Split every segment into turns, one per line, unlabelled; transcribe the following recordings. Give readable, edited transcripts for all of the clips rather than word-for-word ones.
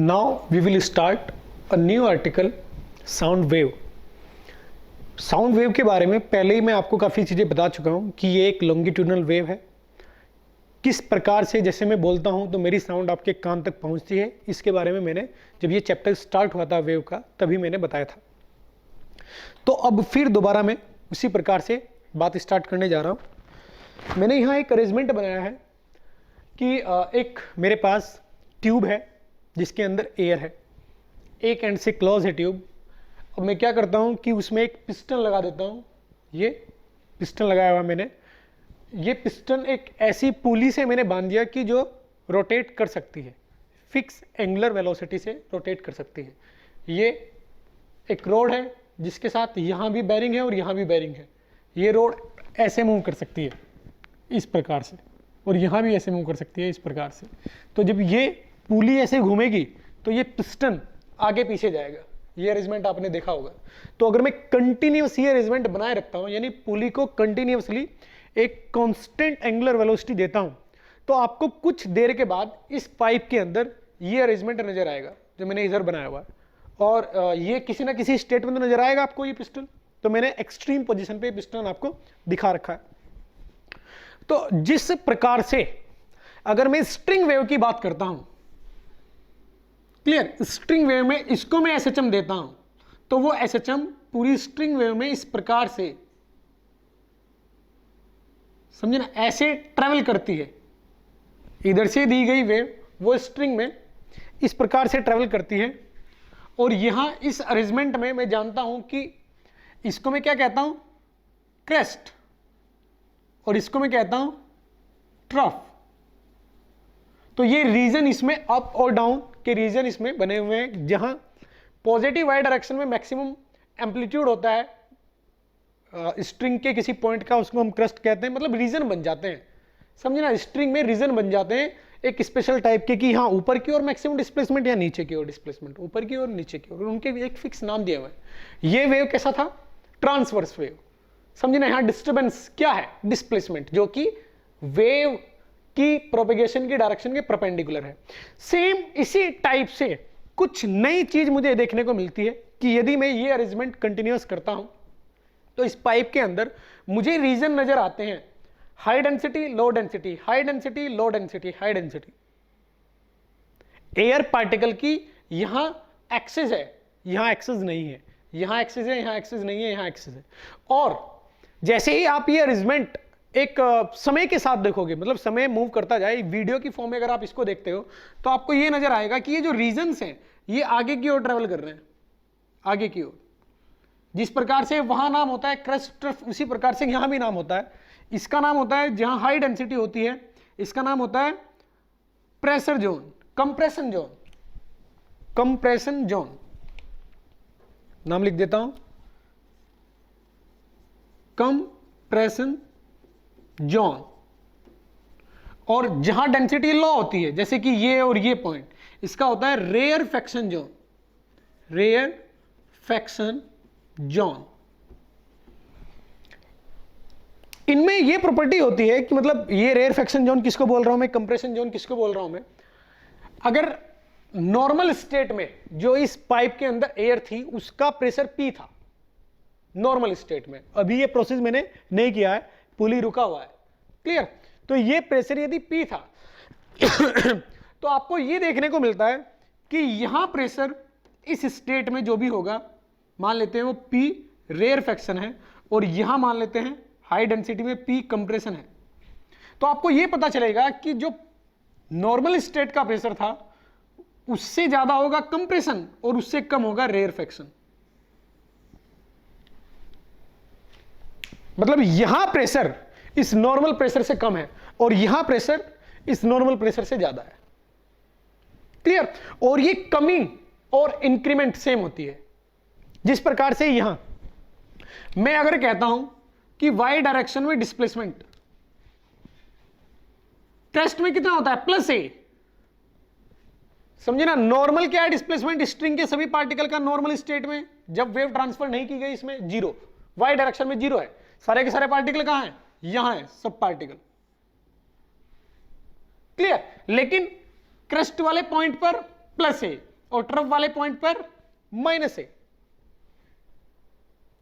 Now we will start a new article, sound wave. Sound wave के बारे में पहले ही मैं आपको काफ़ी चीज़ें बता चुका हूँ कि ये एक लॉन्गिट्यूडनल वेव है। किस प्रकार से जैसे मैं बोलता हूँ तो मेरी साउंड आपके कान तक पहुँचती है, इसके बारे में मैंने जब ये चैप्टर स्टार्ट हुआ था वेव का तभी मैंने बताया था। तो अब फिर दोबारा मैं उसी प्रकार से बात स्टार्ट करने जा रहा हूँ। मैंने यहाँ एक अरेंजमेंट बनाया है कि एक मेरे पास ट्यूब है जिसके अंदर एयर है, एक एंड से क्लोज है ट्यूब। अब मैं क्या करता हूँ कि उसमें एक पिस्टन लगा देता हूँ। ये पिस्टन लगाया हुआ मैंने, ये पिस्टन एक ऐसी पुली से मैंने बांध दिया कि जो रोटेट कर सकती है, फिक्स एंगुलर वेलोसिटी से रोटेट कर सकती है। ये एक रोड है जिसके साथ यहाँ भी बेरिंग है और यहाँ भी बेरिंग है। ये रोड ऐसे मूव कर सकती है इस प्रकार से, और यहाँ भी ऐसे मूव कर सकती है इस प्रकार से। तो जब ये पुली ऐसे घूमेगी तो ये पिस्टन आगे पीछे जाएगा। ये अरेंजमेंट आपने देखा होगा। तो अगर मैं कंटिन्यूस ये अरेंजमेंट बनाए रखता हूँ, यानी पुली को कंटिन्यूसली एक कांस्टेंट एंगुलर वेलोसिटी देता हूँ, तो आपको कुछ देर के बाद इस पाइप के अंदर ये अरेंजमेंट नजर आएगा जो मैंने इधर बनाया हुआ है, और ये किसी ना किसी स्टेट में तो नजर आएगा आपको ये पिस्टन। तो मैंने एक्सट्रीम पोजीशन पे पिस्टन आपको दिखा रखा है। तो जिस प्रकार से अगर मैं स्ट्रिंग वेव की बात करता हूं, क्लियर, स्ट्रिंग वेव में इसको मैं एसएचएम देता हूं तो वो एसएचएम पूरी स्ट्रिंग वेव में इस प्रकार से, समझे ना, ऐसे ट्रेवल करती है। इधर से दी गई वेव वो स्ट्रिंग में इस प्रकार से ट्रेवल करती है, और यहां इस अरेंजमेंट में मैं जानता हूं कि इसको मैं क्या कहता हूं, क्रेस्ट, और इसको मैं कहता हूं ट्रफ। तो ये रीजन इसमें अप और डाउन के रीजन इसमें बने हुए हैं, जहां पॉजिटिव वाई डायरेक्शन में मैक्सिमम एम्पलीट्यूड होता है स्ट्रिंग के किसी पॉइंट का, उसको हम क्रेस्ट कहते हैं। मतलब रीजन बन जाते हैं, समझे ना, स्ट्रिंग में रीजन बन जाते हैं एक स्पेशल टाइप के, कि हाँ ऊपर की ओर मैक्सिमम डिस्प्लेसमेंट या नीचे की ओर डिस्प्लेसमेंट, ऊपर की ओर नीचे की ओर, उनके एक फिक्स नाम दिया हुआ है। ये वेव कैसा था, ट्रांसवर्स वेव, समझे ना। यहां डिस्टर्बेंस क्या है, डिस्प्लेसमेंट, जो कि वेव की प्रोपेगेशन की डायरेक्शन के परपेंडिकुलर है। सेम इसी टाइप से कुछ नई चीज मुझे देखने को मिलती है कि यदि मैं ये अरेंजमेंट कंटिन्यूअस करता हूं तो इस पाइप के अंदर मुझे रीजन नजर आते हैं, high density, low density, high density, low density, high density. Air particle की यहां एक्सिस है, यहां एक्सिस नहीं है, यहां एक्सिस है, यहां एक्सिस नहीं है, यहां एक्सिस है। और जैसे ही आप ये अरेंजमेंट एक समय के साथ देखोगे, मतलब समय मूव करता जाए, वीडियो की फॉर्म में अगर आप इसको देखते हो तो आपको ये नजर आएगा कि ये जो रीजन्स हैं ये आगे की ओर ट्रेवल कर रहे हैं, आगे की ओर। जिस प्रकार से वहां नाम होता है क्रेस्ट ट्रफ, उसी प्रकार से यहां भी नाम होता है। इसका नाम होता है, जहां हाई डेंसिटी होती है, इसका नाम होता है pressure zone, compression zone, compression zone नाम लिख देता हूं, कंप्रेशन जोन। और जहां डेंसिटी लो होती है, जैसे कि ये और ये पॉइंट, इसका होता है रेयरफेक्शन जोन, रेयरफेक्शन जोन। इनमें ये प्रॉपर्टी होती है कि मतलब ये रेयरफेक्शन जोन किसको बोल रहा हूं मैं, कंप्रेशन जोन किसको बोल रहा हूं मैं, अगर नॉर्मल स्टेट में जो इस पाइप के अंदर एयर थी उसका प्रेशर P था नॉर्मल स्टेट में, अभी ये प्रोसेस मैंने नहीं किया है, पुली रुका हुआ है, क्लियर। तो ये प्रेशर यदि P था तो आपको ये देखने को मिलता है कि यहां प्रेशर इस स्टेट में जो भी होगा, मान लेते हैं वो P रेयरफेक्शन है, और यहां मान लेते हैं हाई डेंसिटी में P कंप्रेशन है। तो आपको ये पता चलेगा कि जो नॉर्मल स्टेट का प्रेशर था उससे ज्यादा होगा कंप्रेशन और उससे कम होगा रेयरफेक्शन। मतलब यहां प्रेशर इस नॉर्मल प्रेशर से कम है और यहां प्रेशर इस नॉर्मल प्रेशर से ज्यादा है, क्लियर। और ये कमी और इंक्रीमेंट सेम होती है। जिस प्रकार से यहां मैं अगर कहता हूं कि वाई डायरेक्शन में डिस्प्लेसमेंट टेस्ट में कितना होता है, +a, समझे ना। नॉर्मल क्या है डिस्प्लेसमेंट, स्ट्रिंग के सभी पार्टिकल का नॉर्मल स्टेट में जब वेव ट्रांसफर नहीं की गई इसमें 0, वाई डायरेक्शन में 0 है। सारे के सारे पार्टिकल कहां हैं, यहां है, सब पार्टिकल, क्लियर। लेकिन क्रेस्ट वाले पॉइंट पर +a, और ट्रफ वाले पॉइंट पर माइनस ए,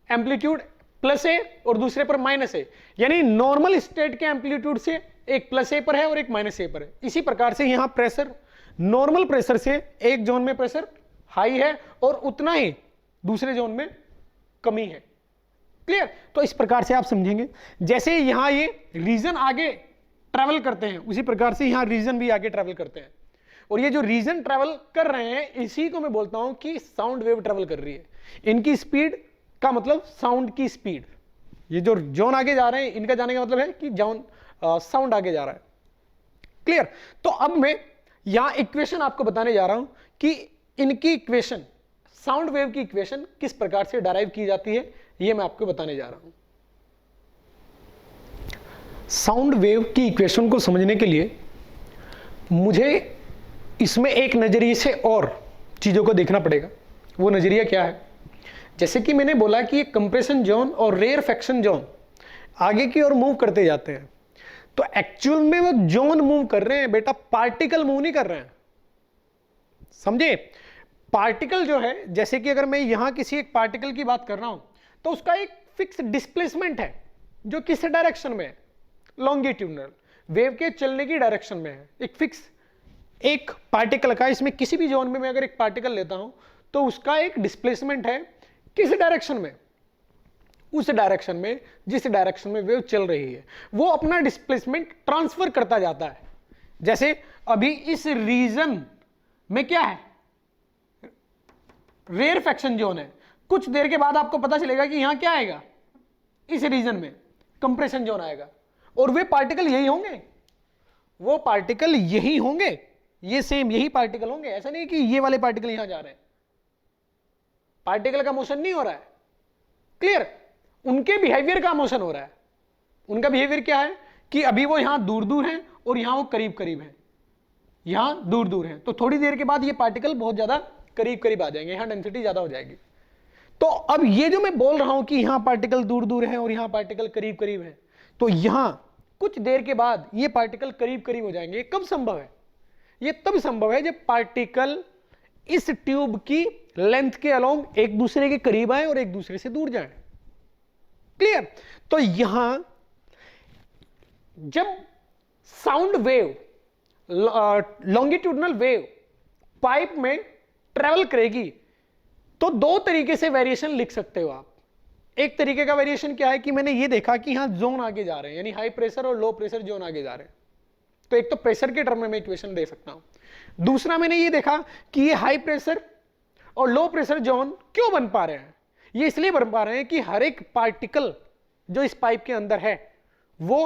एम्पलीट्यूड प्लस ए और दूसरे पर माइनस ए, यानी नॉर्मल स्टेट के एम्पलीट्यूड से एक प्लस ए पर है और एक माइनस ए पर है। इसी प्रकार से यहां प्रेशर नॉर्मल प्रेशर से एक जोन में प्रेशर हाई है और उतना ही दूसरे जोन में कमी है। क्लियर? तो इस प्रकार से आप समझेंगे, जैसे यहां ये रीजन आगे ट्रैवल करते हैं उसी प्रकार से यहां रीजन भी आगे ट्रैवल करते हैं, और ये जो रीजन ट्रैवल कर रहे हैं इसी को मैं बोलता हूं कि साउंड वेव ट्रैवल कर रही है। इनकी स्पीड का मतलब साउंड की स्पीड, ये जो जोन आगे जा रहे हैं इनका जाने का मतलब है कि जोन साउंड आगे जा रहा है। क्लियर? तो अब मैं यहां इक्वेशन आपको बताने जा रहा हूं कि इनकी इक्वेशन, साउंड वेव की इक्वेशन किस प्रकार से डिराइव की जाती है, यह मैं आपको बताने जा रहा हूं। साउंड वेव की इक्वेशन को समझने के लिए मुझे इसमें एक नजरिए से और चीजों को देखना पड़ेगा। वो नजरिया क्या है? जैसे कि मैंने बोला कि ये कंप्रेशन जोन और रेयरफेक्शन जोन आगे की ओर मूव करते जाते हैं, तो एक्चुअल में वो जोन मूव कर रहे हैं बेटा, पार्टिकल मूव नहीं कर रहे हैं। समझे? पार्टिकल जो है, जैसे कि अगर मैं यहां किसी एक पार्टिकल की बात कर रहा हूं तो उसका एक फिक्स डिस्प्लेसमेंट है जो किस डायरेक्शन में है, लॉन्गिट्यूडनल, वेव के चलने की डायरेक्शन में है। एक फिक्स एक पार्टिकल का, इसमें किसी भी जोन में मैं अगर एक पार्टिकल लेता हूं तो उसका एक डिस्प्लेसमेंट है किस डायरेक्शन में, उस डायरेक्शन में जिस डायरेक्शन में वेव चल रही है वो अपना डिस्प्लेसमेंट ट्रांसफर करता जाता है। जैसे अभी इस रीजन में क्या है, रेयरफेक्शन जोन है, कुछ देर के बाद आपको पता चलेगा कि यहां क्या आएगा, इस रीजन में कंप्रेशन जोन आएगा, और वे पार्टिकल यही होंगे, वो पार्टिकल यही होंगे, ये सेम यही पार्टिकल होंगे। ऐसा नहीं कि ये वाले पार्टिकल यहां जा रहे हैं, पार्टिकल का मोशन नहीं हो रहा है। क्लियर? उनके बिहेवियर का मोशन हो रहा है। उनका बिहेवियर क्या है कि अभी वो यहां दूर दूर हैं और यहां वो करीब करीब हैं, यहां दूर दूर हैं, तो थोड़ी देर के बाद ये पार्टिकल बहुत ज्यादा करीब करीब आ जाएंगे, यहां डेंसिटी ज्यादा हो जाएगी। तो अब ये जो मैं बोल रहा हूं कि यहां पार्टिकल दूर दूर है और यहां पार्टिकल करीब करीब है, तो यहां कुछ देर के बाद ये पार्टिकल करीब करीब हो जाएंगे। ये कब संभव है? ये तब संभव है जब पार्टिकल इस ट्यूब की लेंथ के अलोंग एक दूसरे के करीब आए और एक दूसरे से दूर जाए। क्लियर? तो यहां जब sound wave, longitudinal wave pipe में ट्रेवल करेगी तो दो तरीके से वेरिएशन लिख सकते हो आप। एक तरीके का वेरिएशन क्या है कि मैंने ये देखा कि यहां जोन आगे जा रहे हैं, यानी हाई प्रेशर और लो प्रेशर जोन आगे जा रहे हैं, तो एक तो प्रेशर के टर्म में मैं इक्वेशन दे सकता हूं। दूसरा मैंने ये देखा कि ये हाई प्रेशर और लो प्रेशर जोन क्यों बन पा रहे हैं। ये इसलिए बन पा रहे हैं कि हर एक पार्टिकल जो इस पाइप के अंदर है वो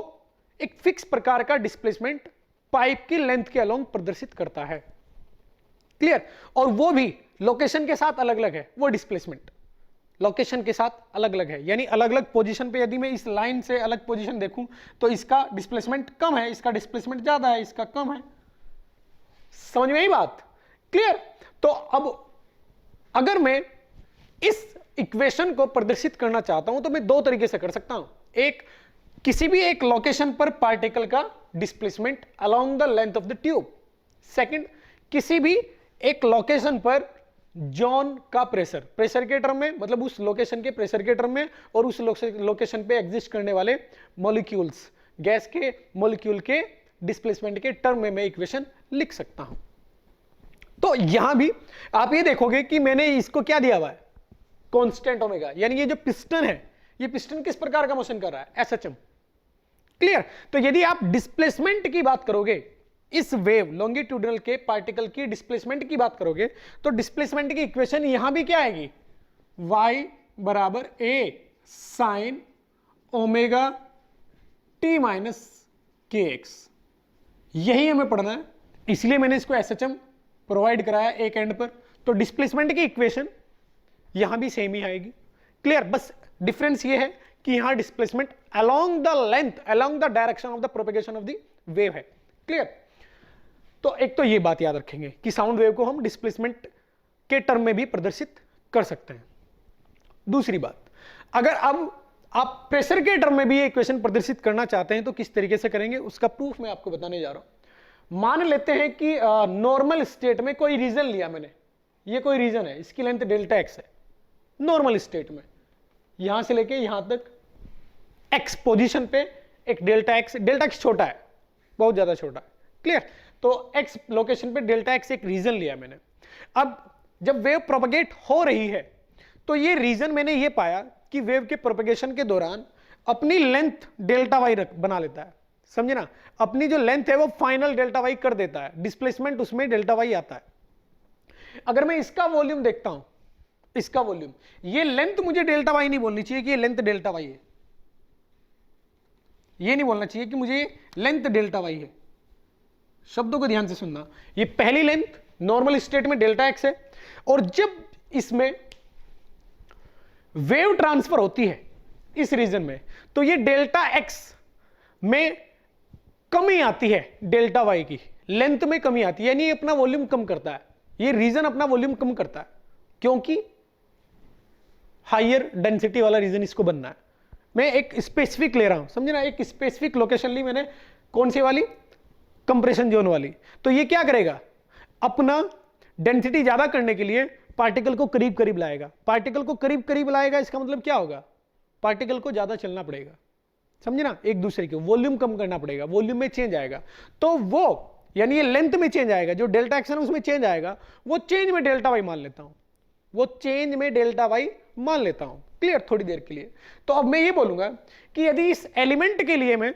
एक फिक्स प्रकार का डिस्प्लेसमेंट पाइप की लेंथ के अलोंग प्रदर्शित करता है। क्लियर? और वो भी लोकेशन के साथ अलग अलग है, वो डिस्प्लेसमेंट लोकेशन के साथ अलग अलग है, यानी अलग अलग पोजीशन पे यदि मैं इस लाइन से अलग पोजीशन देखूं तो इसका डिस्प्लेसमेंट कम है, इसका डिस्प्लेसमेंट ज्यादा है, इसका कम है। समझ में आई बात? क्लियर? तो अब अगर मैं इस इक्वेशन को प्रदर्शित करना चाहता हूं तो मैं दो तरीके से कर सकता हूं। एक, किसी भी एक लोकेशन पर पार्टिकल का displacement along the length of the tube. Second, किसी भी एक लोकेशन पर जोन का प्रेशर, प्रेशर के टर्म में, मतलब उस लोकेशन के प्रेशर के टर्म में, और उस लोकेशन पे एग्जिस्ट करने वाले मॉलिक्यूल्स, गैस के मॉलिक्यूल के डिस्प्लेसमेंट के टर्म में मैं इक्वेशन लिख सकता हूं। तो यहां भी आप ये देखोगे कि मैंने इसको क्या दिया हुआ है, कांस्टेंट ओमेगा, यानी ये जो पिस्टन है, ये पिस्टन किस प्रकार का मोशन कर रहा है, एसएचएम। क्लियर? तो यदि आप डिस्प्लेसमेंट की बात करोगे, इस वेव लॉन्गिट्यूडनल के पार्टिकल की डिस्प्लेसमेंट की बात करोगे तो डिस्प्लेसमेंट की इक्वेशन यहां भी क्या आएगी, y बराबर ए साइन ओमेगा टी माइनस के एक्स। यही हमें पढ़ना है, इसलिए मैंने इसको एसएचएम प्रोवाइड कराया एक एंड पर। तो डिस्प्लेसमेंट की इक्वेशन यहां भी सेम ही आएगी। क्लियर? बस डिफरेंस ये है कि यहां displacement along the length, along the direction of the propagation of the wave है। क्लियर? तो एक तो ये बात याद रखेंगे कि साउंड वेव को हम डिस्प्लेसमेंट के टर्म में भी प्रदर्शित कर सकते हैं। दूसरी बात, अगर अब आप प्रेशर के टर्म में भी ये इक्वेशन प्रदर्शित करना चाहते हैं तो किस तरीके से करेंगे, उसका प्रूफ मैं आपको बताने जा रहा हूं। मान लेते हैं कि नॉर्मल स्टेट में कोई रीजन लिया मैंने, ये कोई रीजन है, इसकी लेंथ डेल्टा एक्स है नॉर्मल स्टेट में, यहां से लेके यहां तक एक्स पोजीशन पे एक डेल्टा एक्स छोटा है, बहुत ज्यादा छोटा है, क्लियर। तो एक्स लोकेशन पे डेल्टा एक्स एक रीजन लिया मैंने। अब जब वेव प्रोपगेट हो रही है तो ये रीजन मैंने ये पाया कि वेव के प्रोपगेशन के दौरान अपनी लेंथ डेल्टा वाई बना लेता है, समझे ना, अपनी जो लेंथ है वो फाइनल डेल्टा वाई कर देता है, डिस्प्लेसमेंट उसमें डेल्टा वाई आता है। अगर मैं इसका वॉल्यूम देखता हूं, इसका वॉल्यूम, ये लेंथ मुझे डेल्टा वाई नहीं बोलनी चाहिए कि ये लेंथ डेल्टा वाई है, ये नहीं बोलना चाहिए कि मुझे लेंथ डेल्टा वाई है। शब्दों को ध्यान से सुनना, ये पहली लेंथ नॉर्मल स्टेट में डेल्टा एक्स है, और जब इसमें वेव ट्रांसफर होती है इस रीजन में तो ये डेल्टा एक्स में कमी आती है, डेल्टा वाई की लेंथ में कमी आती है, यानी ये अपना वॉल्यूम कम करता है, ये रीजन अपना वॉल्यूम कम करता है, क्योंकि हायर डेंसिटी वाला रीजन इसको बनना है। मैं एक स्पेसिफिक ले रहा हूं, समझे ना, एक स्पेसिफिक लोकेशन ली मैंने, कौन सी वाली, कंप्रेशन जोन वाली। तो ये क्या करेगा, अपना डेंसिटी ज्यादा करने के लिए पार्टिकल को करीब करीब लाएगा, पार्टिकल को करीब करीब लाएगा, इसका मतलब क्या होगा, पार्टिकल को ज्यादा चलना पड़ेगा, समझे ना, एक दूसरे के वॉल्यूम कम करना पड़ेगा, वॉल्यूम में चेंज आएगा, तो वो यानी ये लेंथ में चेंज आएगा, जो डेल्टा एक्स है उसमें चेंज आएगा, वो चेंज में डेल्टा वाई मान लेता हूं, वो चेंज में डेल्टा वाई मान लेता हूं, क्लियर, थोड़ी देर के लिए। तो अब मैं ये बोलूंगा कि यदि इस एलिमेंट के लिए मैं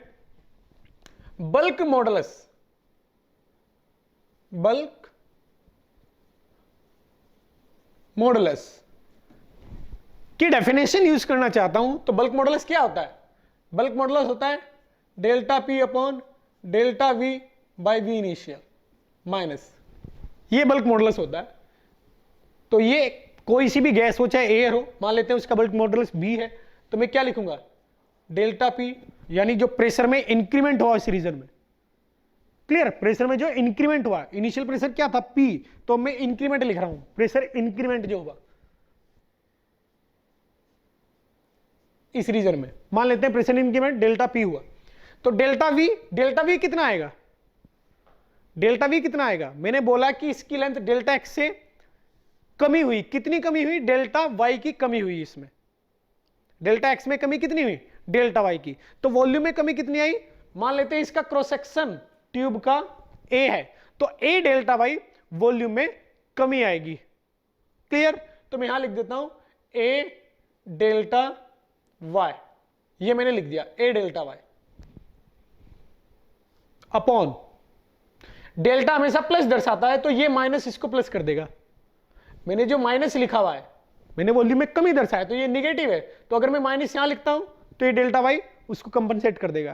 बल्क मॉडुलस की डेफिनेशन यूज करना चाहता हूं, तो बल्क मॉडुलस क्या होता है, बल्क मॉडुलस होता है delta P upon delta V by V initial minus, ये बल्क मॉडुलस होता है। तो ये कोई सी भी गैस हो, चाहे एयर हो, मान लेते हैं उसका बल्क मॉडुलस बी है, तो मैं क्या लिखूंगा, डेल्टा पी, यानी जो प्रेशर में इंक्रीमेंट हुआ इस रीजन में, क्लियर, प्रेशर में जो इंक्रीमेंट हुआ, इनिशियल प्रेशर क्या था पी, तो मैं इंक्रीमेंट लिख रहा हूं, प्रेशर इंक्रीमेंट जो हुआ इस रीजन में, मान लेते हैं प्रेशर इंक्रीमेंट डेल्टा पी हुआ, तो डेल्टा वी कितना आएगा, डेल्टा वी कितना आएगा, मैंने बोला कि इसकी लेंथ डेल्टा एक्स से कमी हुई, कितनी कमी हुई, डेल्टा वाई की कमी हुई, इसमें डेल्टा एक्स में कमी कितनी हुई, डेल्टा वाई की, तो वॉल्यूम में कमी कितनी आई, मान लेते हैं इसका क्रॉस सेक्शन ट्यूब का ए है, तो ए डेल्टा वाई वॉल्यूम में कमी आएगी, क्लियर। तो मैं यहां लिख देता हूं ए डेल्टा वाई, ये मैंने लिख दिया ए डेल्टा वाई अपॉन डेल्टा हमेशा प्लस दर्शाता है, तो ये माइनस इसको प्लस कर देगा, मैंने जो माइनस लिखा हुआ है, मैंने वॉल्यूम में कमी दर्शाया, तो ये निगेटिव है, तो अगर मैं माइनस यहां लिखता हूं तो ये डेल्टा वाई उसको कंपनसेट कर देगा,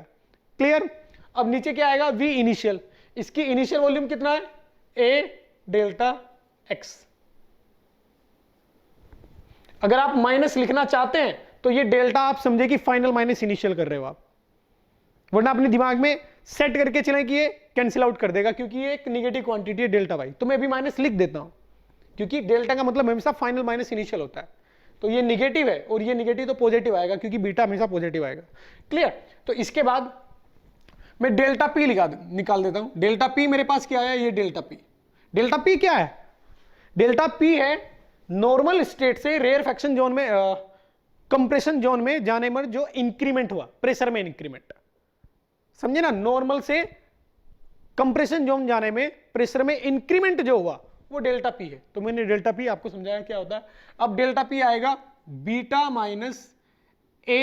क्लियर। अब नीचे क्या आएगा, वी इनिशियल, इसकी इनिशियल वॉल्यूम कितना है, ए डेल्टा एक्स। अगर आप माइनस लिखना चाहते हैं तो ये डेल्टा आप समझे कि फाइनल माइनस इनिशियल कर रहे हो आप, वरना अपने दिमाग में सेट करके चलें कि ये कैंसिल आउट कर देगा, क्योंकि ये एक निगेटिव क्वांटिटी है डेल्टा वाई, तो मैं अभी माइनस लिख देता हूं, क्योंकि डेल्टा का मतलब हमेशा फाइनल माइनस इनिशियल होता है, तो ये निगेटिव है और ये निगेटिव तो पॉजिटिव आएगा, क्योंकि बीटा हमेशा पॉजिटिव आएगा, क्लियर। तो इसके बाद मैं डेल्टा पी निकाल देता हूं, डेल्टा पी मेरे पास क्या है, ये डेल्टा पी क्या है, डेल्टा पी है नॉर्मल स्टेट से रेयरफैक्शन जोन में, कंप्रेशन जोन में जाने में जो इंक्रीमेंट हुआ, प्रेशर में इंक्रीमेंट, समझे ना, नॉर्मल से कंप्रेशन जोन जाने में प्रेशर में इंक्रीमेंट जो हुआ वो डेल्टा पी है। तो मैंने डेल्टा पी आपको समझाया क्या होता है। अब डेल्टा पी आएगा beta minus A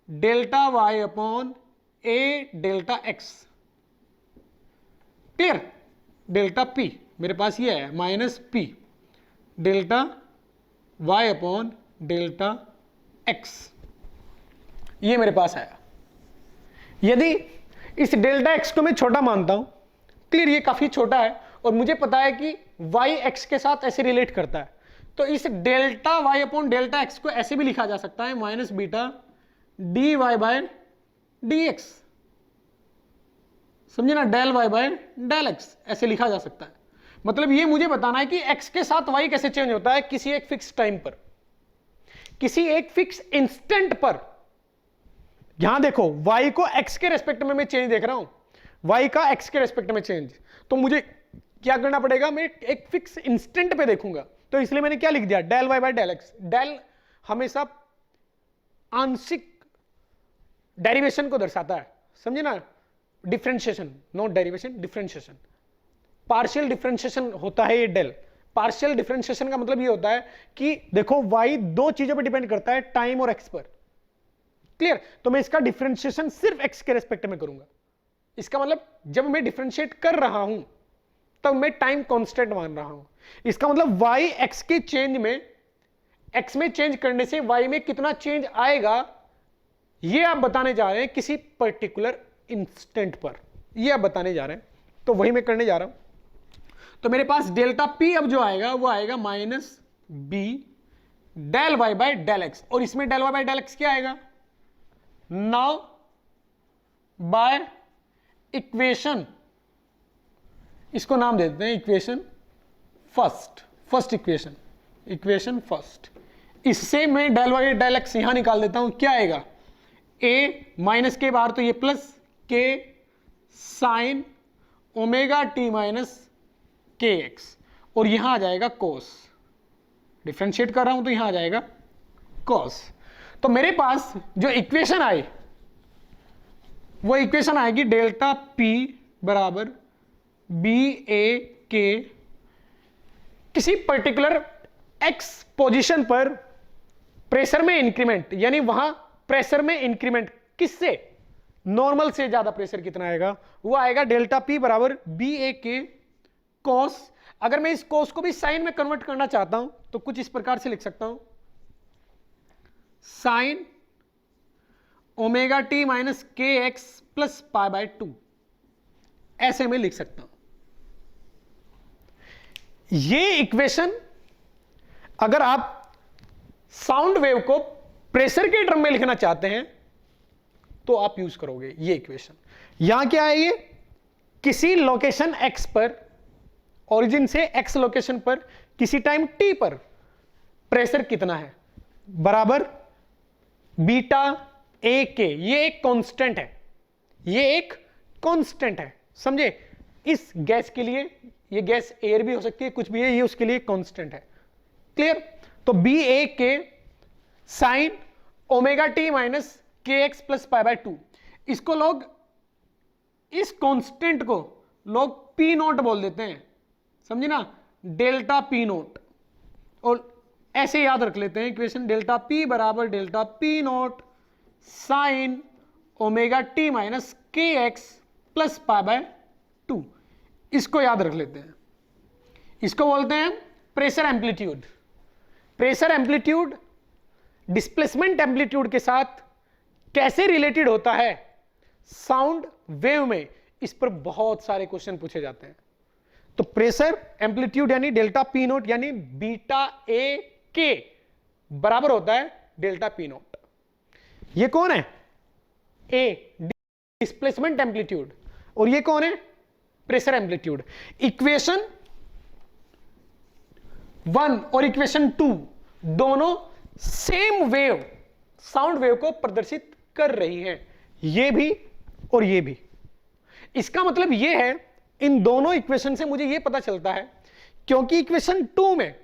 delta Y upon A delta X, clear. Delta P मेरे पास ये है minus P delta Y upon delta X, ये मेरे पास आया। यदि इस डेल्टा एक्स को मैं छोटा मानता हूं, क्लियर, ये काफी छोटा है और मुझे पता है कि वाई एक्स के साथ ऐसे रिलेट करता है, तो इस delta Y upon delta X को ऐसे भी लिखा जा सकता है minus beta D Y by D X, समझे ना, del Y by del X ऐसे लिखा जा सकता है। मतलब ये मुझे बताना है कि एक्स के साथ वाई कैसे चेंज होता है किसी एक फिक्स टाइम पर, किसी एक फिक्स इंस्टेंट पर। यहां देखो y को x के रेस्पेक्ट में मैं चेंज देख रहा हूं, y का x के रेस्पेक्ट में चेंज, तो मुझे क्या करना पड़ेगा, मैं एक फिक्स इंस्टेंट पे देखूंगा, तो इसलिए मैंने क्या लिख दिया, del Y by del X. Del हमेशा आंशिक डेरिवेशन को दर्शाता है, समझे ना, differentiation, not derivation, differentiation. Partial differentiation होता है ये डेल। पार्शियल डिफरेंशिएशन का मतलब ये होता है कि देखो y दो चीजों पर डिपेंड करता है, टाइम और x पर। क्लियर? तो मैं इसका डिफरेंशिएशन सिर्फ x के रेस्पेक्ट में करूंगा। इसका मतलब जब मैं डिफरेंशिएट कर रहा हूं तब मैं टाइम कांस्टेंट मान रहा हूं। इसका मतलब y x के चेंज में, x में चेंज करने से y में कितना चेंज आएगा, ये आप बताने जा रहे हैं किसी पर्टिकुलर इंस्टेंट पर, ये आप बताने जा रहे हैं। तो वही मैं करने जा रहा हूं। तो मेरे पास डेल्टा p अब जो आएगा वो आएगा minus B del Y by del X, और इसमें del Y by del X क्या आएगा, नाउ बाय इक्वेशन, इसको नाम दे देते हैं equation first equation, equation first. इससे मैं डेल वाई डेल एक्स यहां निकाल देता हूं, क्या आएगा, ए माइनस के बाहर तो ये प्लस के साइन ओमेगा टी माइनस के एक्स, और यहां आ जाएगा कोस, डिफरेंशिएट कर रहा हूं तो यहां आ जाएगा कोस। तो मेरे पास जो इक्वेशन आई वो इक्वेशन आएगी डेल्टा पी बराबर बी ए के, किसी पर्टिकुलर एक्स पोजीशन पर प्रेशर में इंक्रीमेंट, यानी वहां प्रेशर में इंक्रीमेंट किससे, नॉर्मल से ज्यादा प्रेशर कितना आएगा, वो आएगा डेल्टा पी बराबर बी ए के कॉस। अगर मैं इस कॉस को भी साइन में कन्वर्ट करना चाहता हूं तो कुछ इस प्रकार से लिख सकता हूं, साइन ओमेगा टी माइनस के एक्स प्लस पाई बाय 2, ऐसे में लिख सकता हूं। ये इक्वेशन अगर आप साउंड वेव को प्रेशर के टर्म में लिखना चाहते हैं तो आप यूज करोगे ये इक्वेशन। यहां क्या है, ये किसी लोकेशन x पर, ओरिजिन से x लोकेशन पर किसी टाइम t पर प्रेशर कितना है, बराबर बीटा ए के, ये एक कांस्टेंट है, ये एक कांस्टेंट है, समझे। इस गैस के लिए, ये गैस एयर भी हो सकती है, कुछ भी है, ये उसके लिए कांस्टेंट है। क्लियर? तो बी ए के साइन ओमेगा टी माइनस के एक्स प्लस पाई बाय 2, इसको लोग, इस कांस्टेंट को लोग पी नोट बोल देते हैं, समझे ना, डेल्टा पी नोट, और ऐसे याद रख लेते हैं इक्वेशन, डेल्टा पी बराबर delta P note sine omega T minus के एक्स प्लस पाई बाय 2, इसको याद रख लेते हैं। इसको बोलते हैं pressure amplitude. Pressure amplitude displacement amplitude के साथ कैसे रिलेटेड होता है साउंड वेव में, इस पर बहुत सारे क्वेश्चन पूछे जाते हैं। तो प्रेशर एम्पलीट्यूड यानी डेल्टा पी नोट यानी बीटा ए के बराबर होता है डेल्टा पी नोट। ये कौन है, ए डिस्प्लेसमेंट एम्पलीट्यूड, और ये कौन है, प्रेशर एम्पलीट्यूड। इक्वेशन 1 और इक्वेशन 2 दोनों सेम वेव, साउंड वेव को प्रदर्शित कर रही हैं, ये भी और ये भी। इसका मतलब ये है, इन दोनों इक्वेशन से मुझे ये पता चलता है, क्योंकि इक्वेशन 2 में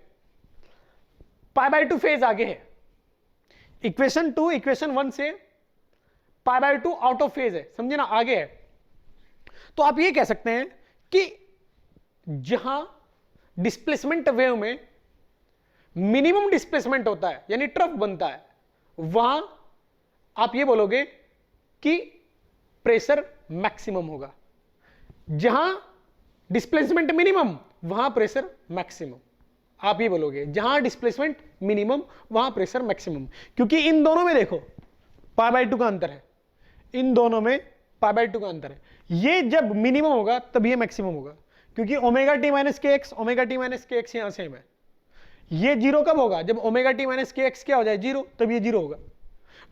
पाई बाय 2 फेज आगे है, इक्वेशन 2 इक्वेशन 1 से pi by 2 out of phase है, समझे ना, आगे है। तो आप ये कह सकते हैं कि जहां डिस्प्लेसमेंट वेव में मिनिमम डिस्प्लेसमेंट होता है यानी ट्रफ बनता है, वहां आप ये बोलोगे कि प्रेशर मैक्सिमम होगा। जहां डिस्प्लेसमेंट मिनिमम वहां प्रेशर मैक्सिमम, आप ये बोलोगे जहां डिस्प्लेसमेंट मिनिमम वहां प्रेशर मैक्सिमम, क्योंकि इन दोनों में देखो पाई बाय 2 का अंतर है, इन दोनों में पाई बाय 2 का अंतर है। ये जब मिनिमम होगा तब ये मैक्सिमम होगा, क्योंकि ओमेगा टी माइनस के एक्स, ओमेगा टी माइनस के एक्स यहां सेम है। ये जीरो कब होगा, जब ओमेगा टी माइनस के एक्स क्या हो जाए, जीरो, तब ये जीरो होगा।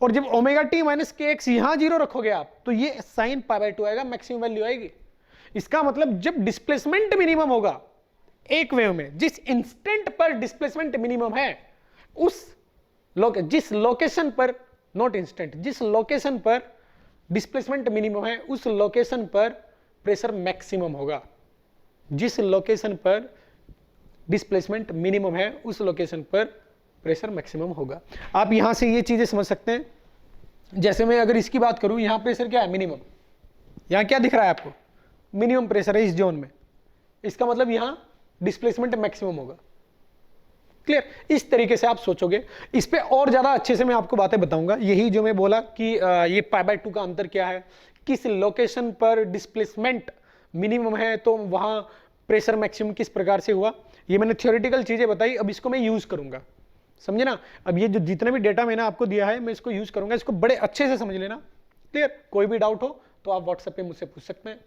और जब ओमेगा टी माइनस के एक्स यहां जीरो रखोगे आप, तो ये साइन पाई बाय 2 आएगा, मैक्सिमम वैल्यू आएगी। इसका मतलब जब डिस्प्लेसमेंट मिनिमम होगा एक वेव में, जिस इंस्टेंट पर डिस्प्लेसमेंट मिनिमम है, जिस लोकेशन पर, नॉट इंस्टेंट, जिस लोकेशन पर डिस्प्लेसमेंट मिनिमम है उस लोकेशन पर प्रेशर मैक्सिमम होगा। जिस लोकेशन पर डिस्प्लेसमेंट मिनिमम है उस लोकेशन पर प्रेशर मैक्सिमम होगा। आप यहां से ये चीजें समझ सकते हैं। जैसे मैं अगर इसकी बात करूं, यहां प्रेशर क्या है, मिनिमम। यहां क्या दिख रहा है आपको, मिनिमम प्रेशर है इस जोन में, इसका मतलब यहां डिस्प्लेसमेंट मैक्सिमम होगा। क्लियर? इस तरीके से आप सोचोगे। इस पे और ज्यादा अच्छे से मैं आपको बातें बताऊंगा। यही जो मैं बोला कि ये π/2 का अंतर क्या है, किस लोकेशन पर डिस्प्लेसमेंट मिनिमम है तो वहां प्रेशर मैक्सिमम किस प्रकार से हुआ, ये मैंने थ्योरेटिकल चीजें बताई। अब इसको मैं यूज करूंगा, समझे ना। अब ये जो जितने भी डेटा मैंने आपको दिया है मैं इसको यूज करूंगा, इसको बड़े अच्छे से समझ लेना। क्लियर? कोई भी डाउट हो तो आप व्हाट्सएप पे मुझसे पूछ सकते हैं।